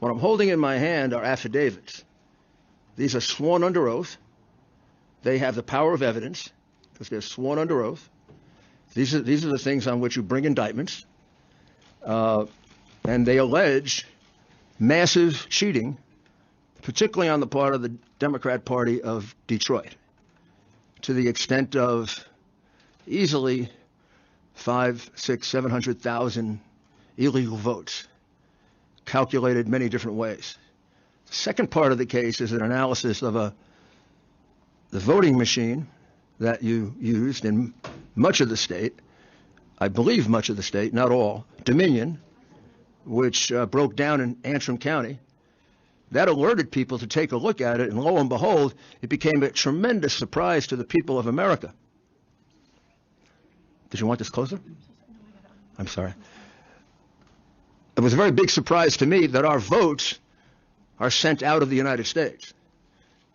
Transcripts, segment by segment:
What I'm holding in my hand are affidavits. These are sworn under oath. They have the power of evidence because they're sworn under oath. These are the things on which you bring indictments. And they allege massive cheating, particularly on the part of the Democrat Party of Detroit, to the extent of easily 500,000, 600,000, 700,000 illegal votes, calculated many different ways. The second part of the case is an analysis of the voting machine that you used in much of the state, I believe much of the state, not all, Dominion, which broke down in Antrim County. That alerted people to take a look at it, and lo and behold, it became a tremendous surprise to the people of America. Did you want this closer? I'm sorry. It was a very big surprise to me that our votes are sent out of the United States.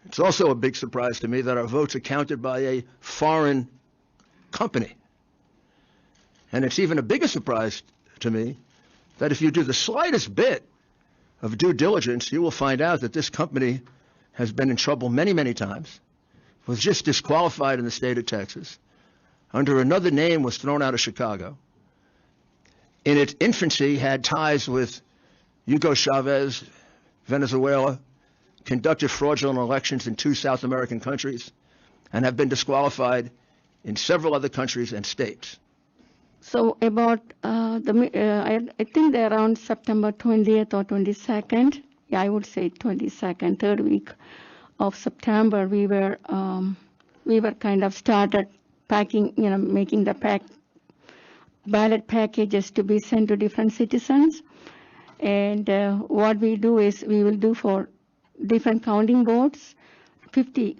It's also a big surprise to me that our votes are counted by a foreign company. And it's even a bigger surprise to me that if you do the slightest bit of due diligence, you will find out that this company has been in trouble many, many times, was just disqualified in the state of Texas, under another name was thrown out of Chicago, in its infancy had ties with Hugo Chavez, Venezuela, conducted fraudulent elections in 2 South American countries, and have been disqualified in several other countries and states. So about I think they're around September 20th or 22nd. Yeah, I would say 22nd, third week of September. We were kind of started packing, making the ballot packages to be sent to different citizens. And what we do is we will do for different counting boards, 50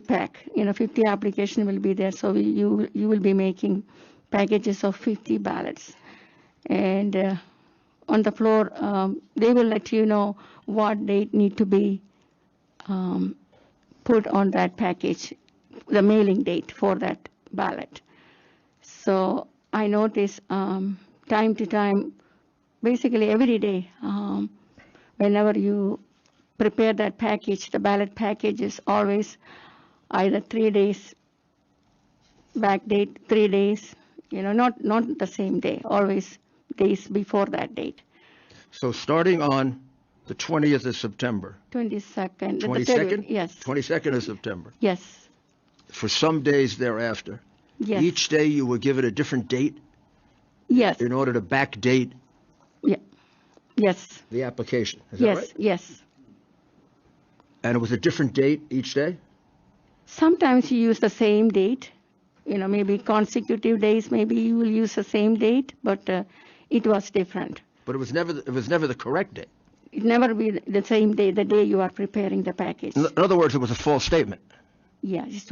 pack, 50 application will be there. So you will be making packages of 50 ballots. And on the floor, they will let you know what date need to be put on that package, the mailing date for that ballot. So I notice time to time, basically every day, whenever you prepare that package, the ballot package is always either 3 days, back date, 3 days, not the same day, always days before that date. So starting on the 20th of September. 22nd. 22nd? Yes. 22nd of September. Yes. For some days thereafter. Yes. Each day you were given a different date? Yes. In order to backdate? Yeah. Yes. The application. Is that right? Yes. And it was a different date each day? Sometimes you use the same date. Maybe consecutive days, maybe you will use the same date, but it was different. But it was never the correct date. It never be the same day, the day you are preparing the package. In other words, it was a false statement. Yeah, it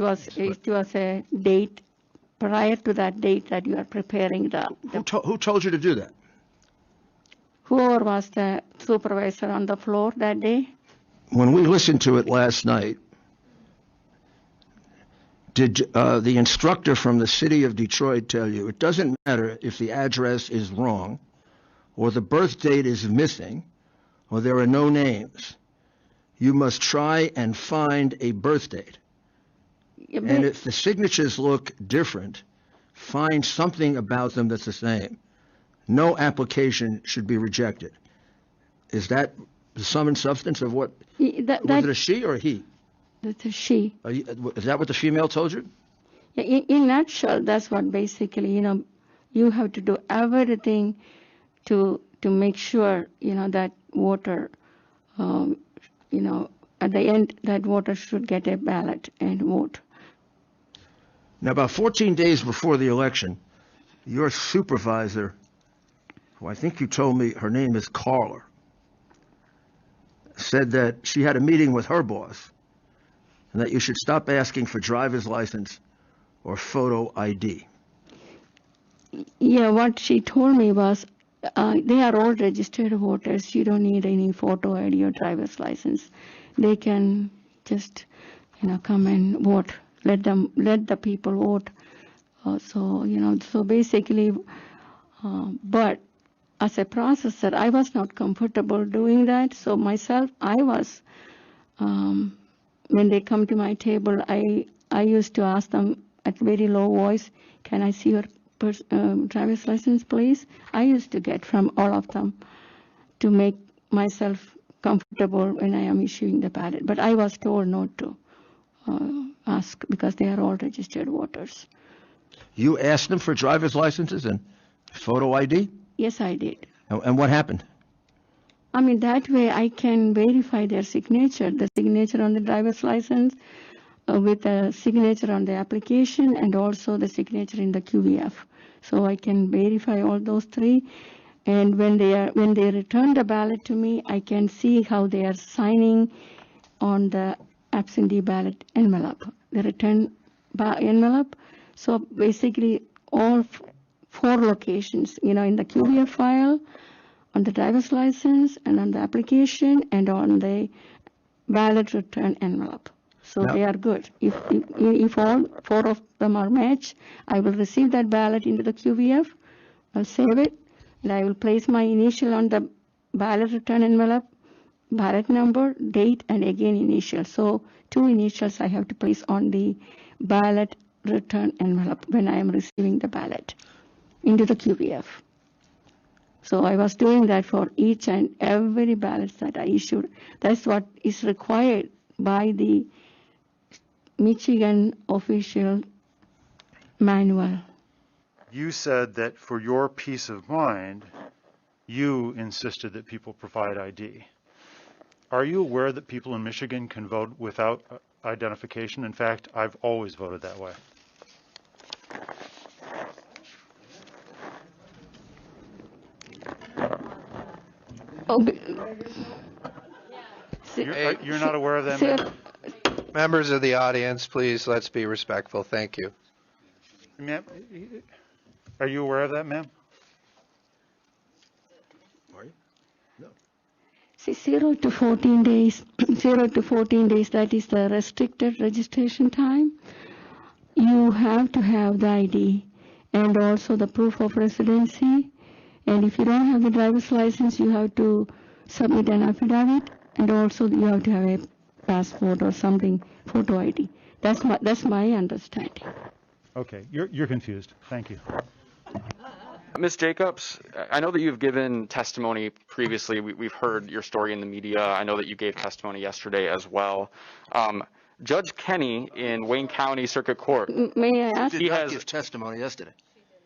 was a date prior to that date that you are preparing the. Who told you to do that? Whoever was the supervisor on the floor that day. When we listened to it last night, did the instructor from the city of Detroit tell you it doesn't matter if the address is wrong or the birth date is missing or there are no names? You must try and find a birth date. And if the signatures look different, find something about them that's the same. No application should be rejected. Is that the sum and substance of what? Was it a she or a he? That's a she. Is that what the female told you? Yeah, in a nutshell, that's what basically, you have to do everything to make sure, that voter, at the end, that voter should get a ballot and vote. Now, about 14 days before the election, your supervisor, who I think you told me her name is Carla, said that she had a meeting with her boss and that you should stop asking for driver's license or photo ID. Yeah, what she told me was they are all registered voters. You don't need any photo ID or driver's license. They can just, come and vote. Let the people vote. So basically, but as a processor, I was not comfortable doing that. So myself, I was, when they come to my table, I used to ask them at very low voice, can I see your driver's license, please? I used to get from all of them to make myself comfortable when I am issuing the ballot. But I was told not to ask because they are all registered voters. You asked them for driver's licenses and photo ID? Yes, I did. And what happened? I mean, that way I can verify their signature, the signature on the driver's license with the signature on the application and also the signature in the QVF. So I can verify all those three. And when they return the ballot to me, I can see how they are signing on the absentee ballot envelope, the return envelope. So basically all four locations, in the QVF file, on the driver's license, and on the application, and on the ballot return envelope. So they are good. If all four of them are matched, I will receive that ballot into the QVF, I'll save it, and I will place my initial on the ballot return envelope, ballot number, date, and again initial. So 2 initials I have to place on the ballot return envelope when I am receiving the ballot into the QVF. So I was doing that for each and every ballot that I issued. That's what is required by the Michigan official manual. You said that for your peace of mind, you insisted that people provide ID. Are you aware that people in Michigan can vote without identification? In fact, I've always voted that way. You're not aware of that, ma'am? Members of the audience, please, let's be respectful. Thank you. Ma'am, are you aware of that, ma'am? Are you? No. See, 0 to 14 days, 0 to 14 days, that is the restricted registration time. You have to have the ID and also the proof of residency. And if you don't have the driver's license, you have to submit an affidavit, and also you have to have a passport or something, photo ID. That's my understanding. Okay, you're confused. Thank you. Ms. Jacobs, I know that you've given testimony previously. We've heard your story in the media. I know that you gave testimony yesterday as well. Judge Kenny in Wayne County Circuit Court. May I ask? He has give testimony yesterday.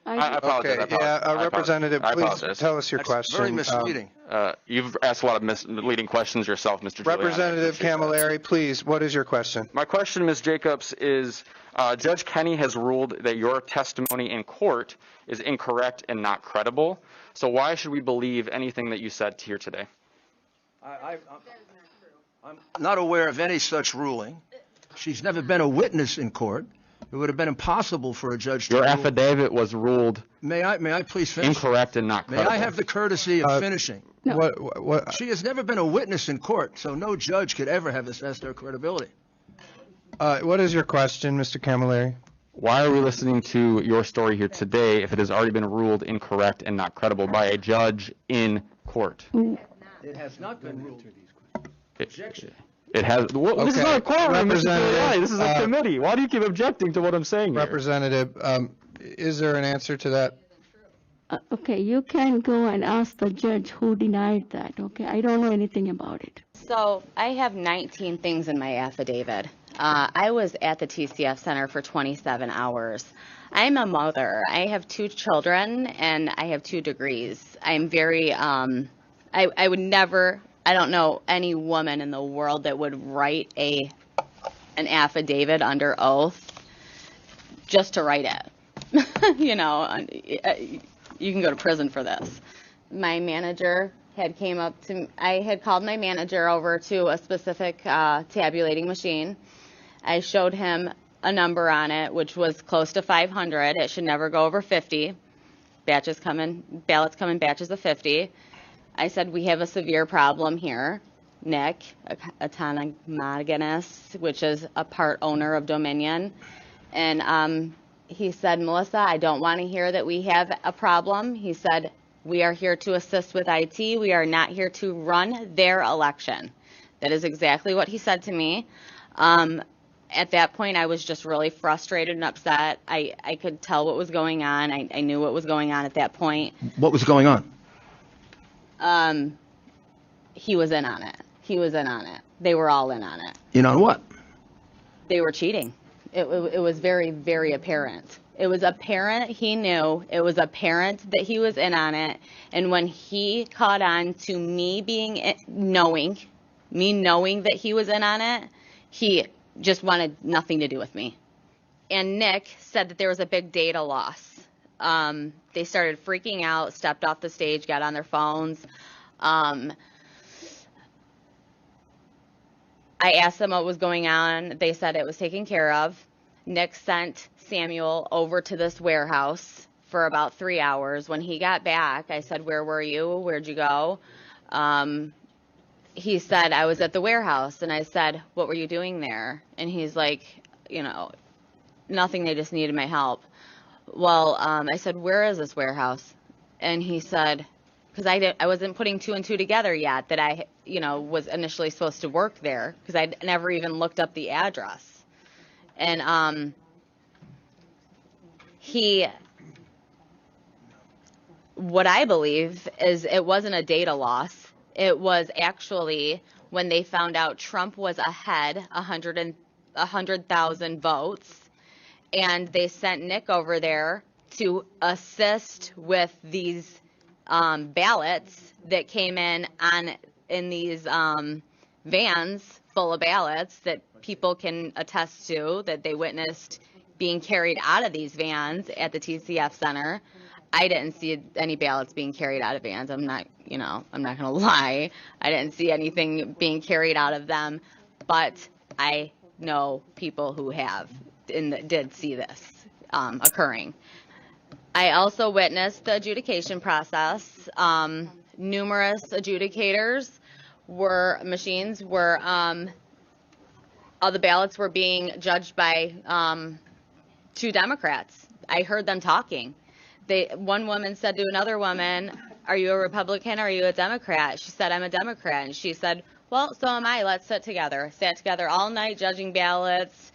I apologize. Okay, Representative, please tell us your question. Very misleading. You've asked a lot of misleading questions yourself, Mr. Giuliani. Representative Camilleri, please, what is your question? My question, Ms. Jacobs, is Judge Kenny has ruled that your testimony in court is incorrect and not credible. So why should we believe anything that you said here today? I'm not aware of any such ruling. She's never been a witness in court. It would have been impossible for a judge to Your rule. affidavit was ruled May I please finish? incorrect and not May credible. I have the courtesy of finishing? No. What, She has never been a witness in court, so no judge could ever have assessed her credibility. what is your question, Mr. Camilleri? Why are we listening to your story here today if it has already been ruled incorrect and not credible by a judge in court? It has not been ruled. Objection. It has. Well, This is Okay. not a courtroom, Mr. Representative, Giuliani. This is a committee. Why do you keep objecting to what I'm saying here? Representative, is there an answer to that? Okay, you can go and ask the judge who denied that, okay? I don't know anything about it. So I have 19 things in my affidavit. I was at the TCF Center for 27 hours. I'm a mother. I have 2 children and I have 2 degrees. I'm very, I would never, I don't know any woman in the world that would write an affidavit under oath just to write it. You can go to prison for this. My manager came up to, I had called my manager over to a specific tabulating machine. I showed him a number on it, which was close to 500. It should never go over 50. Ballots come in batches of 50. I said, we have a severe problem here. Nick, Autonomous, which is a part owner of Dominion. And he said, Melissa, I don't want to hear that we have a problem. He said, We are here to assist with IT. We are not here to run their election. That is exactly what he said to me. At that point, I was just really frustrated and upset. I could tell what was going on. I knew what was going on at that point. What was going on? He was in on it. He was in on it. They were all in on it. In on what? They were cheating. It was very, very apparent. It was apparent he knew. It was apparent that he was in on it. And when he caught on to me knowing that he was in on it, he just wanted nothing to do with me. And Nick said that there was a big data loss. They started freaking out, stepped off the stage, got on their phones. I asked them what was going on. They said it was taken care of. Nick sent Samuel over to this warehouse for about 3 hours. When he got back, I said, "Where were you? Where'd you go?" He said, "I was at the warehouse." And I said, "What were you doing there?" And he's like, "Nothing, they just needed my help." Well, I said, "Where is this warehouse?" And he said, because I wasn't putting two and two together yet that I, was initially supposed to work there, because I'd never even looked up the address. And what I believe is it wasn't a data loss. It was actually when they found out Trump was ahead 100,000 votes, and they sent Nick over there to assist with these ballots that came in these vans full of ballots that people can attest to that they witnessed being carried out of these vans at the TCF Center. I didn't see any ballots being carried out of vans. I'm not going to lie. I didn't see anything being carried out of them, but I know people who have and did see this occurring. I also witnessed the adjudication process. Numerous adjudicators machines were, all the ballots were being judged by 2 Democrats. I heard them talking. One woman said to another woman, "Are you a Republican or are you a Democrat?" She said, "I'm a Democrat." And she said, "Well, so am I. Let's sit together." Sat together all night judging ballots.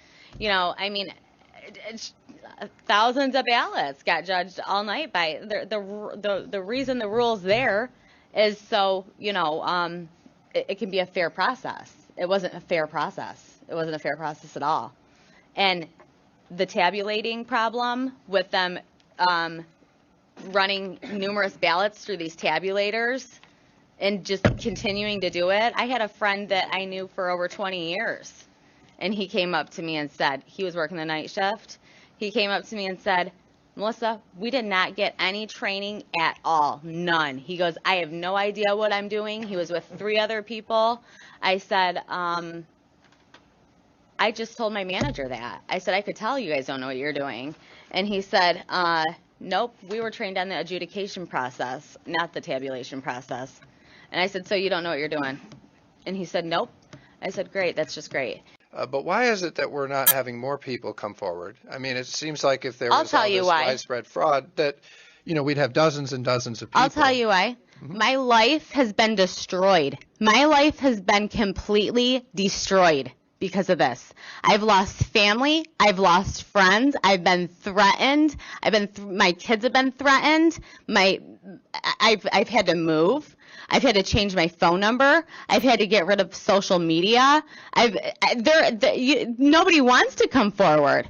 Thousands of ballots got judged all night by the reason the rule's there is so, it can be a fair process. It wasn't a fair process. It wasn't a fair process at all. And the tabulating problem with them running numerous ballots through these tabulators and just continuing to do it. I had a friend that I knew for over 20 years, and he came up to me and said, he was working the night shift. He came up to me and said, "Melissa, we did not get any training at all. None." He goes, "I have no idea what I'm doing." He was with 3 other people. I said, I just told my manager that. I said, "I could tell you guys don't know what you're doing." And he said, "Nope, we were trained on the adjudication process, not the tabulation process." And I said, "So you don't know what you're doing?" And he said, "Nope." I said, "Great, that's just great." But why is it that we're not having more people come forward? I mean, it seems like if there was tell all you this why. widespread fraud that, we'd have dozens and dozens of people. I'll tell you why. My life has been destroyed. My life has been completely destroyed because of this. I've lost family. I've lost friends. I've been threatened. My kids have been threatened. I've had to move. I've had to change my phone number. I've had to get rid of social media. Nobody wants to come forward.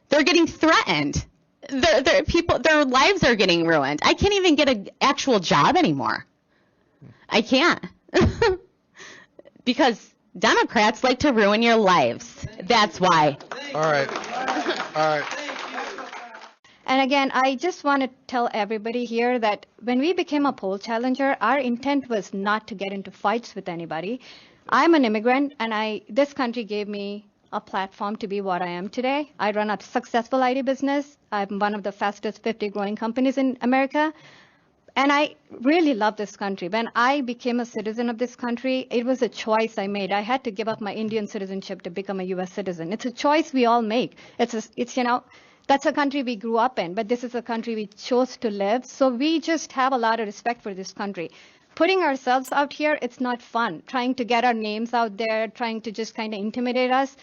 They're getting threatened. Their lives are getting ruined. I can't even get an actual job anymore. I can't. Because Democrats like to ruin your lives. That's why. All right. And again, I just want to tell everybody here that when we became a poll challenger, our intent was not to get into fights with anybody. I'm an immigrant, and this country gave me a platform to be what I am today. I run a successful IT business. I'm one of the fastest 50 growing companies in America. And I really love this country. When I became a citizen of this country, it was a choice I made. I had to give up my Indian citizenship to become a U.S. citizen. It's a choice we all make. That's a country we grew up in, but this is a country we chose to live. So we just have a lot of respect for this country. Putting ourselves out here, it's not fun. Trying to get our names out there, trying to just kind of intimidate us.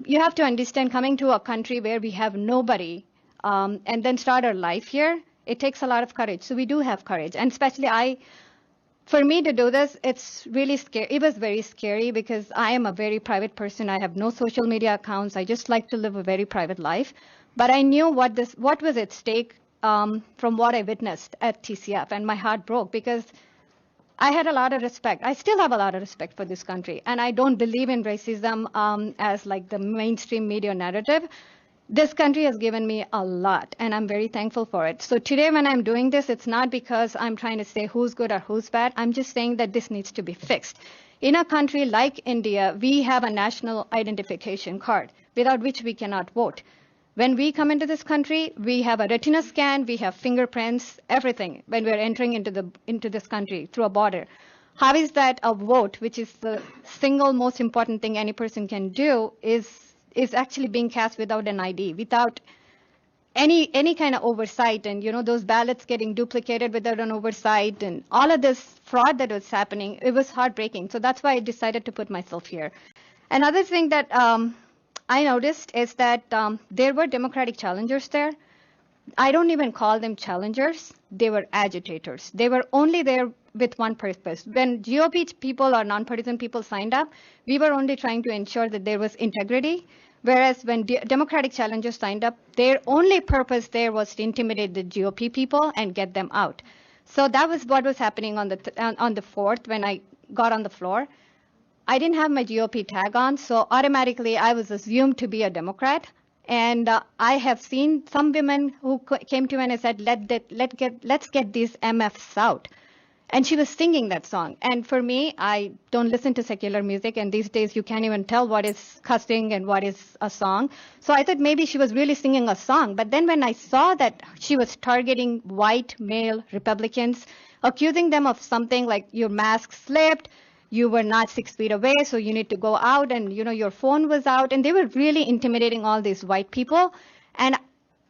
You have to understand, coming to a country where we have nobody and then start our life here, it takes a lot of courage. So we do have courage. And especially for me to do this, it's really scary. It was very scary because I am a very private person. I have no social media accounts. I just like to live a very private life. But I knew what was at stake from what I witnessed at TCF, and my heart broke because I had a lot of respect. I still have a lot of respect for this country, and I don't believe in racism as like the mainstream media narrative. This country has given me a lot, and I'm very thankful for it. So today when I'm doing this, it's not because I'm trying to say who's good or who's bad. I'm just saying that this needs to be fixed. In a country like India, we have a national identification card without which we cannot vote. When we come into this country, we have a retina scan, we have fingerprints, everything when we're entering into this country through a border. How is that a vote, which is the single most important thing any person can do, is actually being cast without an ID, without any kind of oversight, and those ballots getting duplicated without an oversight, and all of this fraud that was happening, it was heartbreaking. So that's why I decided to put myself here. Another thing that I noticed is that there were Democratic challengers there. I don't even call them challengers. They were agitators. They were only there with one purpose. When GOP people or nonpartisan people signed up, we were only trying to ensure that there was integrity. Whereas when Democratic challengers signed up, their only purpose there was to intimidate the GOP people and get them out. So that was what was happening on the 4th when I got on the floor. I didn't have my GOP tag on, so automatically I was assumed to be a Democrat. And I have seen some women who came to me and said, let's get these MFs out. And she was singing that song. And for me, I don't listen to secular music, and these days you can't even tell what is cussing and what is a song. So I thought maybe she was really singing a song. But then when I saw that she was targeting white male Republicans, accusing them of something like your mask slipped, you were not 6 feet away, so you need to go out, and your phone was out, and they were really intimidating all these white people. And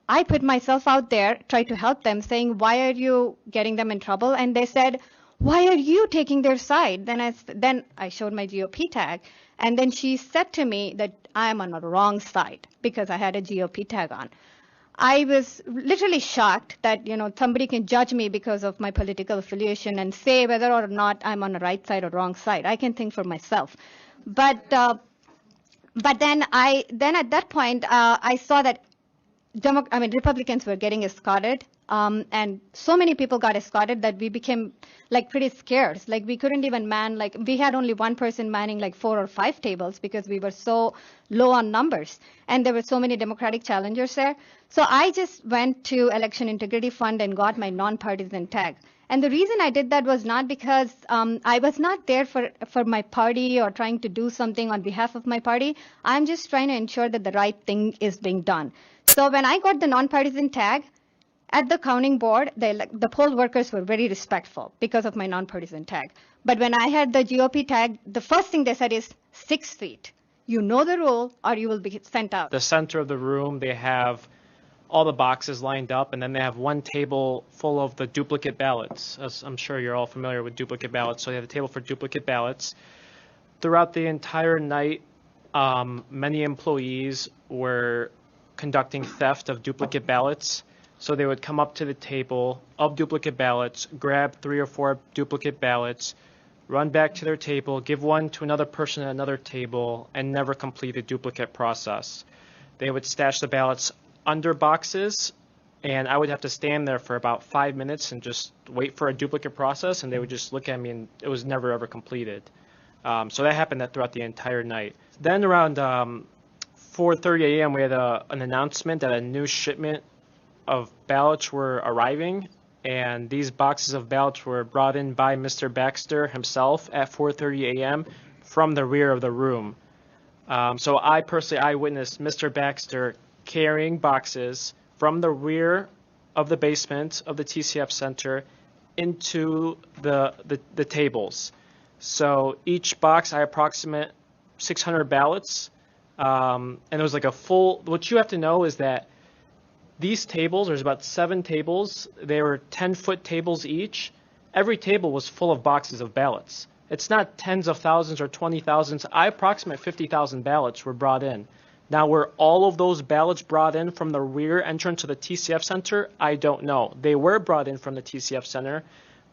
I put myself out there, tried to help them, saying, why are you getting them in trouble? And they said, why are you taking their side? Then I showed my GOP tag, and then she said to me that I'm on the wrong side because I had a GOP tag on. I was literally shocked that, somebody can judge me because of my political affiliation and say whether or not I'm on the right side or wrong side. I can think for myself. But then at that point, I saw that Republicans were getting escorted, and so many people got escorted that we became pretty scarce. We couldn't even man, we had only one person manning 4 or 5 tables because we were so low on numbers, and there were so many Democratic challengers there. So I just went to Election Integrity Fund and got my nonpartisan tag. And the reason I did that was not because I was not there for my party or trying to do something on behalf of my party. I'm just trying to ensure that the right thing is being done. So when I got the nonpartisan tag, at the counting board, the poll workers were very respectful because of my nonpartisan tag. But when I had the GOP tag, the first thing they said is 6 feet. You know the rule or you will be sent out. The center of the room, they have all the boxes lined up, and then they have one table full of the duplicate ballots. As I'm sure you're all familiar with duplicate ballots. So they have a table for duplicate ballots. Throughout the entire night, many employees were conducting theft of duplicate ballots. So they would come up to the table of duplicate ballots, grab 3 or 4 duplicate ballots, run back to their table, give one to another person at another table, and never complete the duplicate process. They would stash the ballots under boxes, and I would have to stand there for about 5 minutes and just wait for a duplicate process, and they would just look at me, and it was never ever completed. So that happened throughout the entire night. Then around 4:30 a.m. we had an announcement that a new shipment of ballots were arriving, and these boxes of ballots were brought in by Mr. Baxter himself at 4:30 a.m. from the rear of the room. So I personally witnessed Mr. Baxter carrying boxes from the rear of the basement of the TCF Center into the tables. So each box, I approximate 600 ballots. And it was like a full, what you have to know is that these tables, there's about 7 tables. They were 10-foot tables each. Every table was full of boxes of ballots. It's not tens of thousands or 20,000s. I approximate 50,000 ballots were brought in. Now, were all of those ballots brought in from the rear entrance to the TCF Center? I don't know. They were brought in from the TCF Center,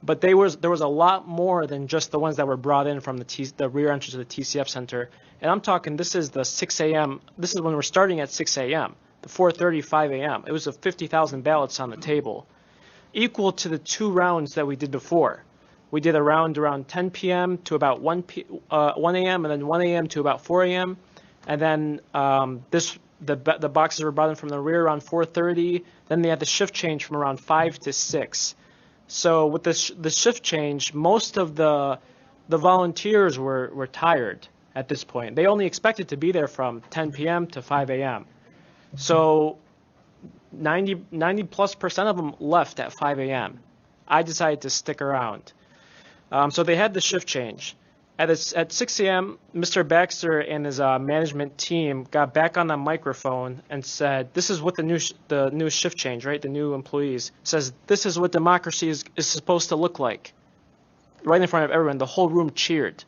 but there was a lot more than just the ones that were brought in from the rear entrance to the TCF Center. And I'm talking, this is the 6 a.m. This is when we're starting at 6 a.m., the 4:30, 5 a.m. It was 50,000 ballots on the table, equal to the 2 rounds that we did before. We did a round around 10 p.m. to about 1 a.m. and then 1 a.m. to about 4 a.m. And then the boxes were brought in from the rear around 4:30. Then they had the shift change from around 5 to 6. So with the shift change, most of the volunteers were tired at this point. They only expected to be there from 10 p.m. to 5 a.m. So 90+% of them left at 5 a.m. I decided to stick around. So they had the shift change. At 6 a.m., Mr. Baxter and his management team got back on the microphone and said, this is what the new shift change, right? The new employees says, this is what democracy is supposed to look like. Right in front of everyone, the whole room cheered.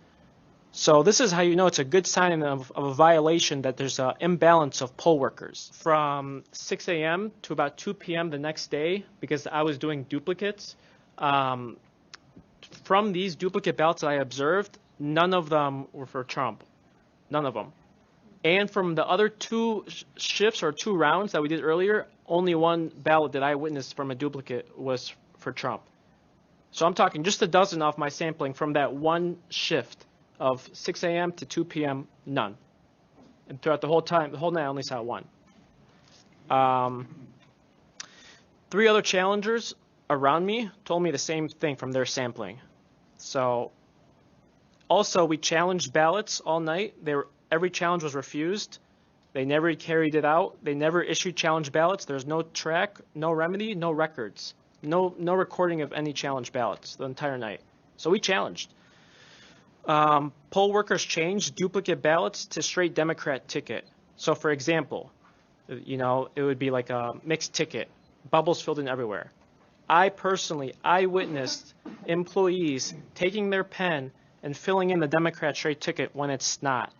So this is how you know it's a good sign of a violation, that there's an imbalance of poll workers. From 6 a.m. to about 2 p.m. the next day, because I was doing duplicates, from these duplicate ballots I observed, none of them were for Trump. None of them. And from the other 2 shifts or 2 rounds that we did earlier, only 1 ballot that I witnessed from a duplicate was for Trump. So I'm talking just a dozen off my sampling from that 1 shift of 6 a.m. to 2 p.m., none. And throughout the whole night, I only saw 1. 3 other challengers around me told me the same thing from their sampling. So also, we challenged ballots all night. Every challenge was refused. They never carried it out. They never issued challenge ballots. There's no track, no remedy, no records, no recording of any challenge ballots the entire night. So we challenged. Poll workers changed duplicate ballots to straight Democrat ticket. So for example, it would be like a mixed ticket, bubbles filled in everywhere. I witnessed employees taking their pen and filling in the Democrat straight ticket when it's not.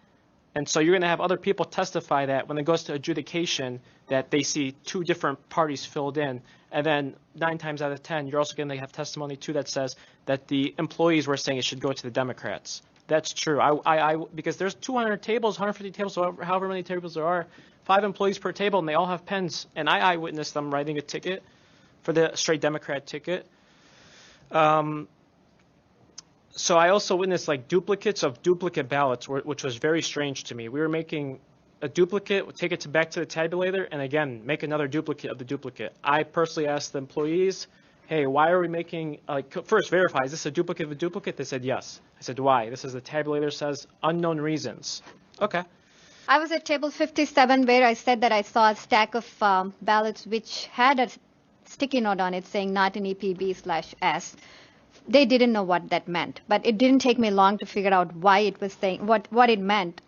And so you're going to have other people testify that when it goes to adjudication that they see 2 different parties filled in. And then 9 times out of 10, you're also going to have testimony too that says that the employees were saying it should go to the Democrats. That's true. Because there's 200 tables, 150 tables, however many tables there are, 5 employees per table, and they all have pens. And I witnessed them writing a ticket for the straight Democrat ticket. So I also witnessed like duplicates of duplicate ballots, which was very strange to me. We were making a duplicate, take it back to the tabulator, and again, make another duplicate of the duplicate. I personally asked the employees, hey, why are we making, first verify, is this a duplicate of a duplicate? They said yes. I said, why? This is the tabulator says unknown reasons. Okay. I was at table 57 where I said that I saw a stack of ballots which had a sticky note on it saying not an EPB/S. They didn't know what that meant, but it didn't take me long to figure out why it was saying what it meant.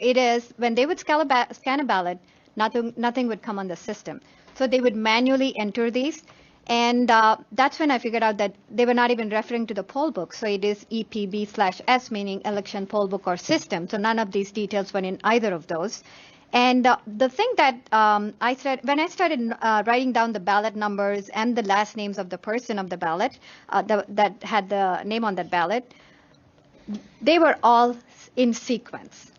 It is when they would scan a ballot, nothing would come on the system. So they would manually enter these, and that's when I figured out that they were not even referring to the poll book. So it is EPB/S, meaning election poll book or system. So none of these details were in either of those. And the thing that when I started writing down the ballot numbers and the last names of the person of the ballot that had the name on that ballot, they were all in sequence.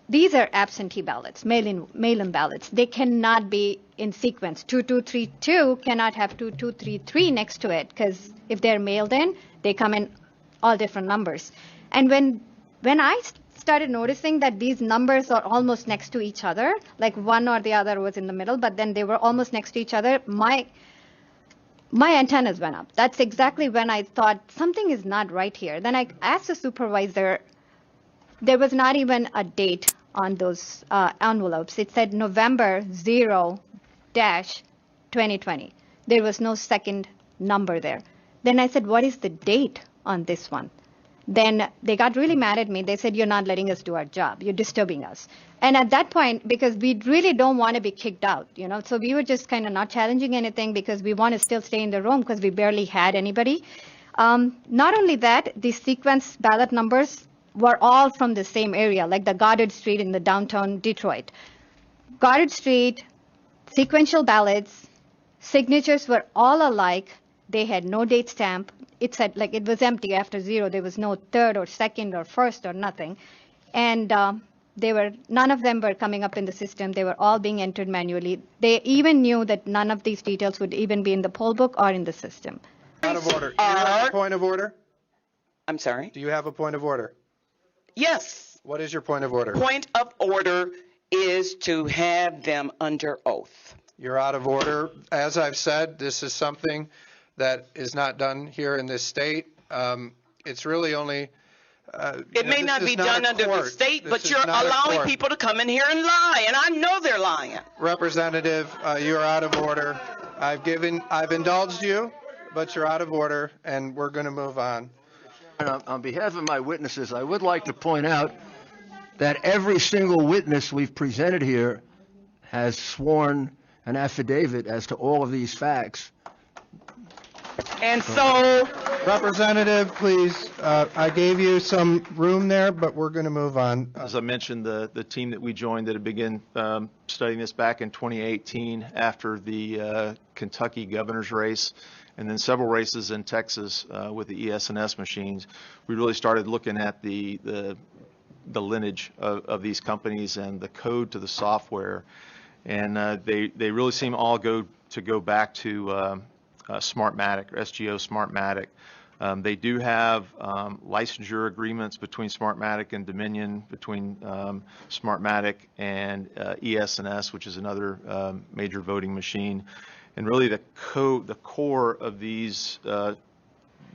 These are absentee ballots, mail-in ballots. They cannot be in sequence. 2232 cannot have 2233 next to it, because if they're mailed in, they come in all different numbers. And when I started noticing that these numbers are almost next to each other, like one or the other was in the middle, but then they were almost next to each other, my antennas went up. That's exactly when I thought something is not right here. Then I asked the supervisor. There was not even a date on those envelopes. It said November 0-2020. There was no second number there. Then I said, what is the date on this one? Then they got really mad at me. They said, you're not letting us do our job. You're disturbing us. And at that point, because we really don't want to be kicked out, so we were just kind of not challenging anything because we want to still stay in the room because we barely had anybody. Not only that, the sequence ballot numbers were all from the same area, like the Goddard Street in the downtown Detroit. Goddard Street, sequential ballots, signatures were all alike. They had no date stamp. It said, like, it was empty after 0. There was no third or second or first or nothing. And none of them were coming up in the system. They were all being entered manually. They even knew that none of these details would even be in the poll book or in the system. Out of order. Do you have a point of order? I'm sorry? Do you have a point of order? Yes. What is your point of order? Point of order is to have them under oath. You're out of order. As I've said, this is something that is not done here in this state. It's really only... it may not be done under the state, but you're allowing people to come in here and lie, and I know they're lying. Representative, you're out of order. I've indulged you, but you're out of order, and we're going to move on. On behalf of my witnesses, I would like to point out that every single witness we've presented here has sworn an affidavit as to all of these facts. And so, Representative, please, I gave you some room there, but we're going to move on. As I mentioned, the team that we joined that had begun studying this back in 2018 after the Kentucky governor's race, and then several races in Texas with the ES&S machines, we really started looking at the lineage of these companies and the code to the software. And they really seem all go back to Smartmatic, or SGO Smartmatic. They do have licensure agreements between Smartmatic and Dominion, between Smartmatic and ES&S, which is another major voting machine. And really the core of these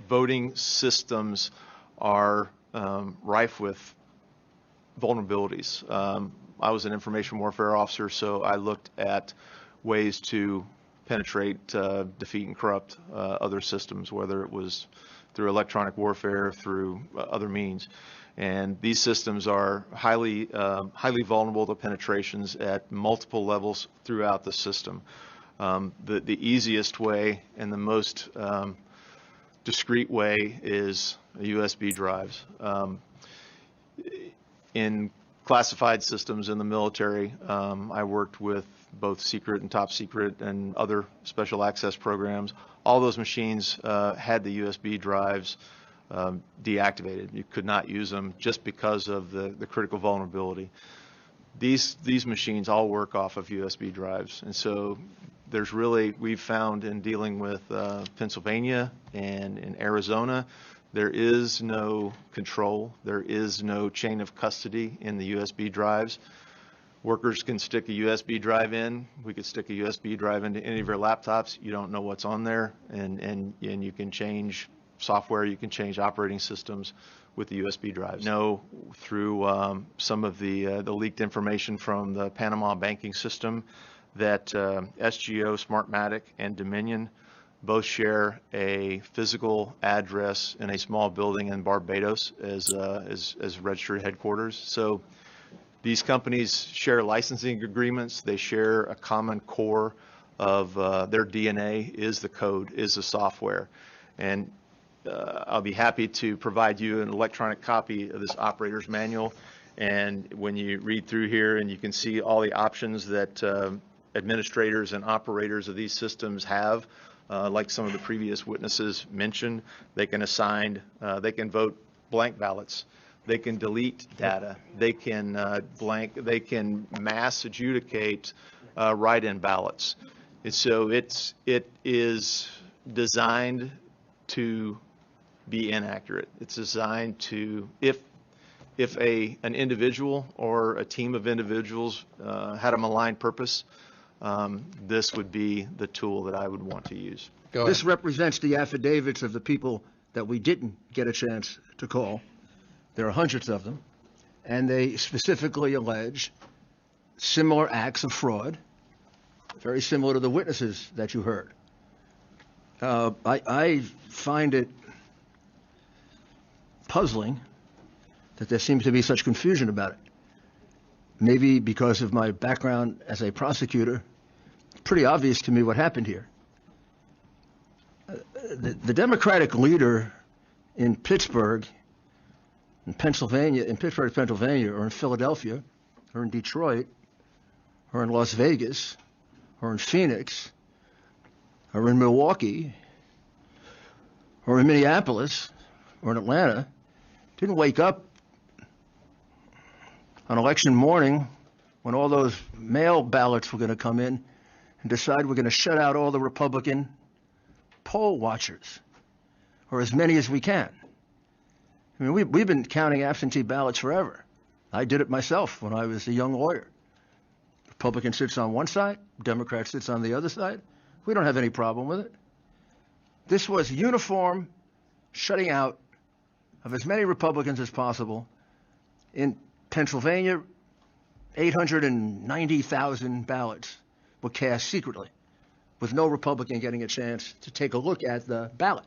voting systems are rife with vulnerabilities. I was an information warfare officer, so I looked at ways to penetrate, defeat, and corrupt other systems, whether it was through electronic warfare, through other means. And these systems are highly vulnerable to penetrations at multiple levels throughout the system. The easiest way and the most discreet way is USB drives. In classified systems in the military, I worked with both secret and top secret and other special access programs. All those machines had the USB drives deactivated. You could not use them just because of the critical vulnerability. These machines all work off of USB drives, and so we've found in dealing with Pennsylvania and in Arizona, there is no control, there is no chain of custody in the USB drives. Workers can stick a USB drive in. We could stick a USB drive into any of our laptops. You don't know what's on there, and you can change software, you can change operating systems with the USB drives. Through some of the leaked information from the Panama banking system that SGO, Smartmatic, and Dominion both share a physical address in a small building in Barbados as registry headquarters. So these companies share licensing agreements. They share a common core of their DNA is the code, is the software. And I'll be happy to provide you an electronic copy of this operator's manual. And when you read through here, and you can see all the options that administrators and operators of these systems have, like some of the previous witnesses mentioned, they can assign, they can vote blank ballots. They can delete data. They can they can mass adjudicate write-in ballots. And so it is designed to be inaccurate. It's designed to, if an individual or a team of individuals had a malign purpose, this would be the tool that I would want to use. This represents the affidavits of the people that we didn't get a chance to call. There are hundreds of them, and they specifically allege similar acts of fraud, very similar to the witnesses that you heard. I find it puzzling that there seems to be such confusion about it. Maybe because of my background as a prosecutor, it's pretty obvious to me what happened here. The Democratic leader in Pittsburgh, in Pittsburgh, Pennsylvania, or in Philadelphia, or in Detroit, or in Las Vegas, or in Phoenix, or in Milwaukee, or in Minneapolis, or in Atlanta, didn't wake up on election morning when all those mail ballots were going to come in and decide we're going to shut out all the Republican poll watchers, or as many as we can. I mean, we've been counting absentee ballots forever. I did it myself when I was a young lawyer. Republican sits on one side, Democrat sits on the other side. We don't have any problem with it. This was uniform shutting out of as many Republicans as possible. In Pennsylvania, 890,000 ballots were cast secretly, with no Republican getting a chance to take a look at the ballot.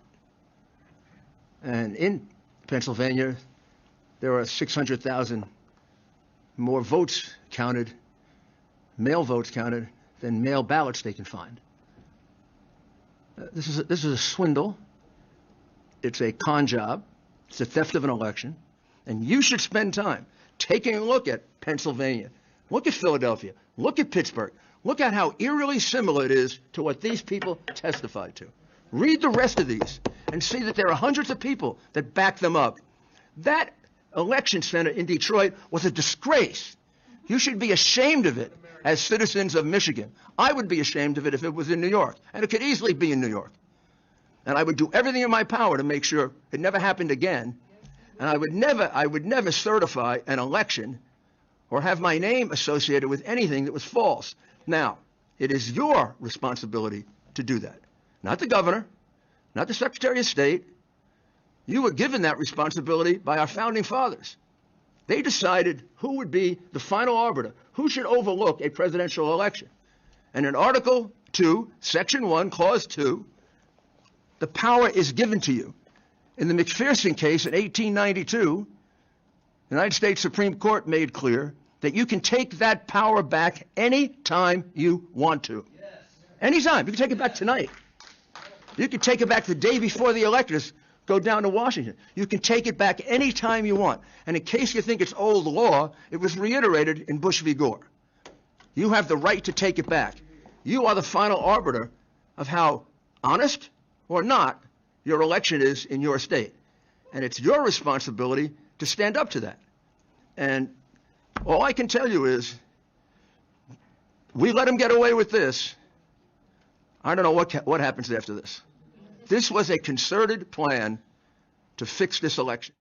And in Pennsylvania, there are 600,000 more votes counted, mail votes counted, than mail ballots they can find. This is a swindle. It's a con job. It's a theft of an election. And you should spend time taking a look at Pennsylvania. Look at Philadelphia. Look at Pittsburgh. Look at how eerily similar it is to what these people testified to. Read the rest of these and see that there are hundreds of people that back them up. That election center in Detroit was a disgrace. You should be ashamed of it as citizens of Michigan. I would be ashamed of it if it was in New York, and it could easily be in New York. And I would do everything in my power to make sure it never happened again. And I would never certify an election or have my name associated with anything that was false. Now, it is your responsibility to do that. Not the governor, not the Secretary of State. You were given that responsibility by our founding fathers. They decided who would be the final arbiter, who should overlook a presidential election. And in Article 2, Section 1, Clause 2, the power is given to you. In the McPherson case in 1892, the United States Supreme Court made clear that you can take that power back any time you want to. Yes. Anytime. You can take it back tonight. You can take it back the day before the electors go down to Washington. You can take it back any time you want. And in case you think it's old law, it was reiterated in Bush v. Gore. You have the right to take it back. You are the final arbiter of how honest or not your election is in your state. And it's your responsibility to stand up to that. And all I can tell you is, we let them get away with this. I don't know what happens after this. This was a concerted plan to fix this election.